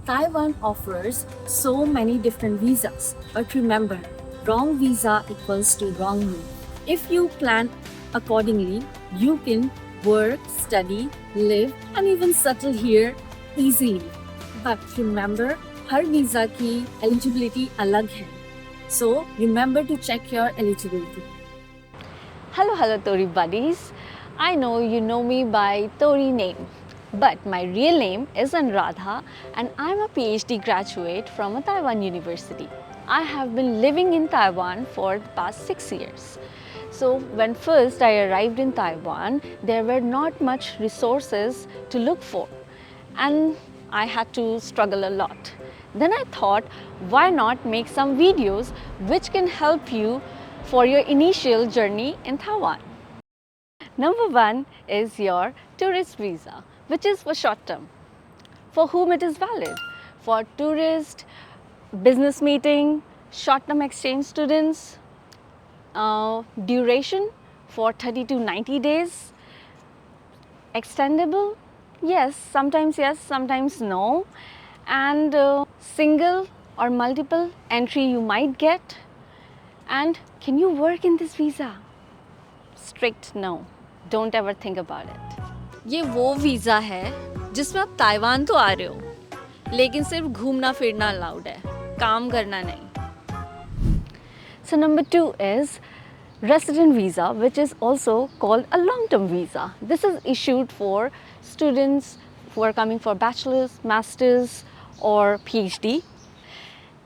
Taiwan offers so many different visas, but remember, wrong visa equals to wrong move. If you plan accordingly, you can work, study, live, and even settle here easily. But remember, her visa की eligibility अलग है. So remember to check your eligibility. Hello Tori buddies. I know me by Tori name, but my real name is Anuradha and I'm a PhD graduate from a Taiwan university. I have been living in Taiwan for the past 6 years. So when first I arrived in Taiwan, there were not much resources to look for and I had to struggle a lot. Then I thought, why not make some videos which can help you for your initial journey in Taiwan. Number 1 is your tourist visa, which is for short term. For whom it is valid? For tourist, business meeting, short term exchange students, duration for 30 to 90 days, extendable, yes, sometimes no, and single or multiple entry you might get. And can you work in this visa? Strict no. Don't ever think about it. ये वो visa है जिसमें आप Taiwan तो आ रहे हो लेकिन सिर्फ घूमना फिरना अलाउड है, काम करना नहीं. So number 2 is resident visa, which is also called a long-term visa. This is issued for students who are coming for bachelor's, master's or PhD.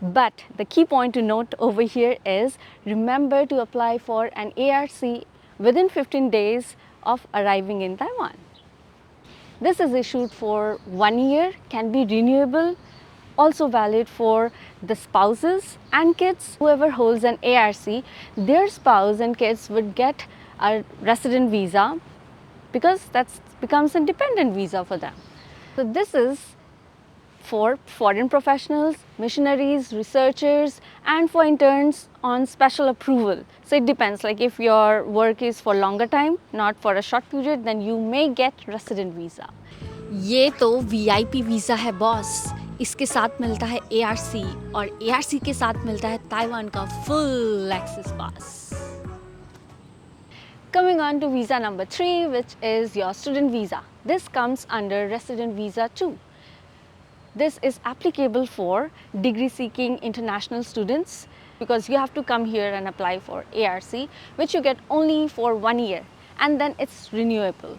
But the key point to note over here is remember to apply for an ARC within 15 days of arriving in Taiwan. This is issued for 1 year, can be renewable, also valid for the spouses and kids. Whoever holds an ARC, their spouse and kids would get a resident visa because that becomes a dependent visa for them. So this is for foreign professionals, missionaries, researchers and for interns on special approval. So it depends, like if your work is for longer time, not for a short period, then you may get resident visa. ये तो VIP visa है boss. इसके साथ मिलता है ARC और ARC के साथ मिलता है ताइवान का full access pass. Coming on to visa number 3, which is your student visa. This comes under resident visa too. This is applicable for degree seeking international students because you have to come here and apply for ARC, which you get only for 1 year and then it's renewable.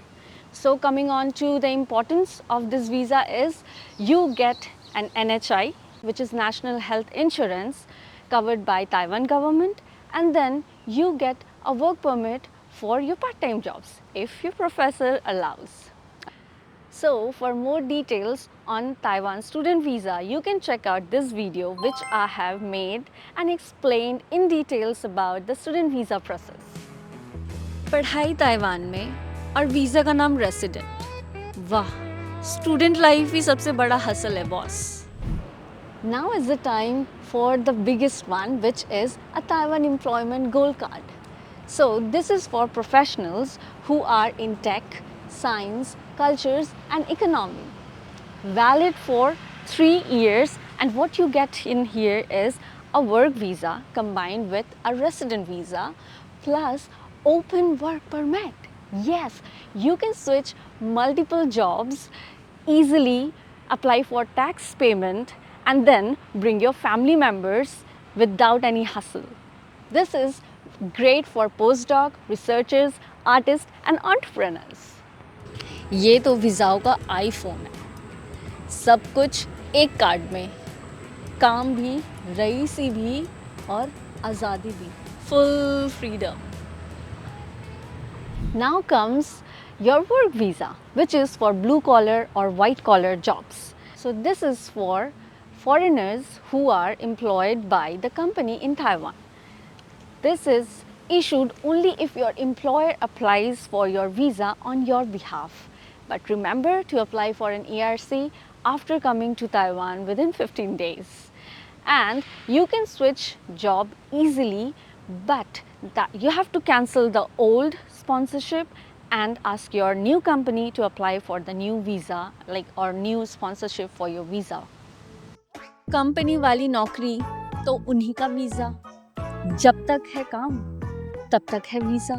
So coming on to the importance of this visa is you get an NHI, which is National Health Insurance covered by Taiwan government, and then you get a work permit for your part-time jobs if your professor allows. So for more details on Taiwan student visa, you can check out this video which I have made and explained in details about the student visa process. पढ़ाई Taiwan में और visa का नाम resident. वाह, student life ही सबसे बड़ा hustle है boss. Now is the time for the biggest one, which is a Taiwan Employment Gold Card. So this is for professionals who are in tech, science, cultures and economy. Valid for 3 years, and what you get in here is a work visa combined with a resident visa plus open work permit. Yes, you can switch multiple jobs easily, apply for tax payment and then bring your family members without any hassle. This is great for postdoc, researchers, artists and entrepreneurs. ये तो वीज़ाओं का iPhone है. सब कुछ एक card में, काम भी, रईसी भी और आज़ादी भी. Full freedom. Now comes your work visa, which is for blue collar or white collar jobs. So this is for foreigners who are employed by the company in Taiwan. This is issued only if your employer applies for your visa on your behalf. But remember to apply for an ARC after coming to Taiwan within 15 days. And you can switch job easily, but you have to cancel the old sponsorship and ask your new company to apply for the new visa, or new sponsorship for your visa. Company वाली नौकरी तो उन्हीं का visa, जब तक है काम तब तक है visa.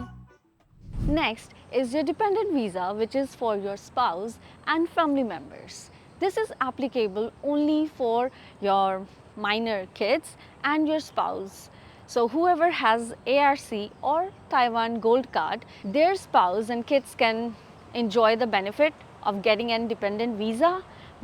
Next is your dependent visa, which is for your spouse and family members. This is applicable only for your minor kids and your spouse. So, whoever has ARC or Taiwan Gold Card, their spouse and kids can enjoy the benefit of getting an dependent visa.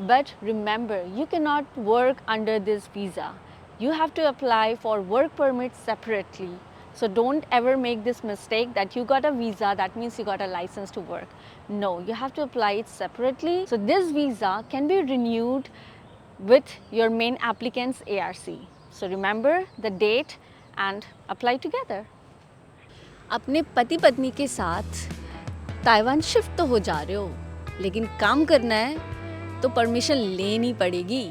But remember, you cannot work under this visa. You have to apply for work permit separately. So don't ever make this mistake that you got a visa, that means you got a license to work. No, you have to apply it separately. So this visa can be renewed with your main applicant's ARC. So remember the date and apply together. अपने पति पत्नी के साथ Taiwan shift तो हो जा रहे हो, लेकिन काम करना है तो परमिशन लेनी पड़ेगी।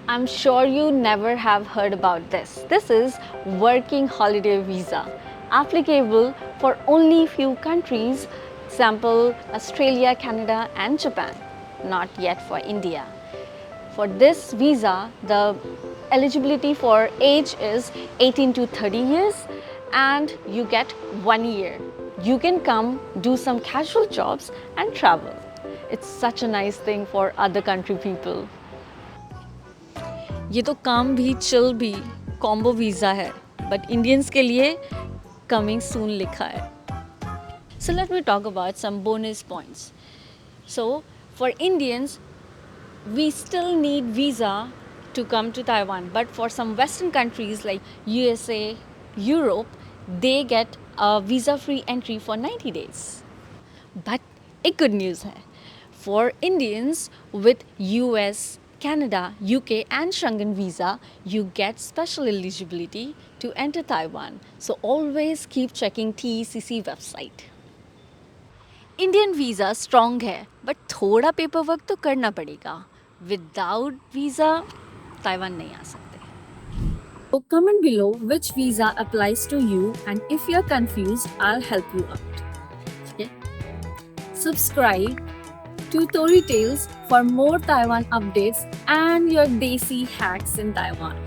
I'm sure you never have heard about this. This is working holiday visa, applicable for only few countries, example Australia, Canada and Japan, not yet for India. For this visa, the eligibility for age is 18 to 30 years and you get 1 year. You can come, do some casual jobs and travel. It's such a nice thing for other country people. ये तो काम भी chill भी combo visa है, but Indians के लिए coming soon लिखा है। So let me talk about some bonus points. So for Indians we still need visa to come to Taiwan, but for some Western countries like USA, Europe, they get a visa-free entry for 90 days. But एक good news है, for Indians with US, Canada, UK and Schengen visa, you get special eligibility to enter Taiwan. So always keep checking TECC website. Indian visa strong है, but थोड़ा paper work तो करना पड़ेगा। Without visa Taiwan नहीं आ सकते। So comment below which visa applies to you, and if you're confused, I'll help you out. Okay? Subscribe to Tori Tales for more Taiwan updates and your desi hacks in Taiwan.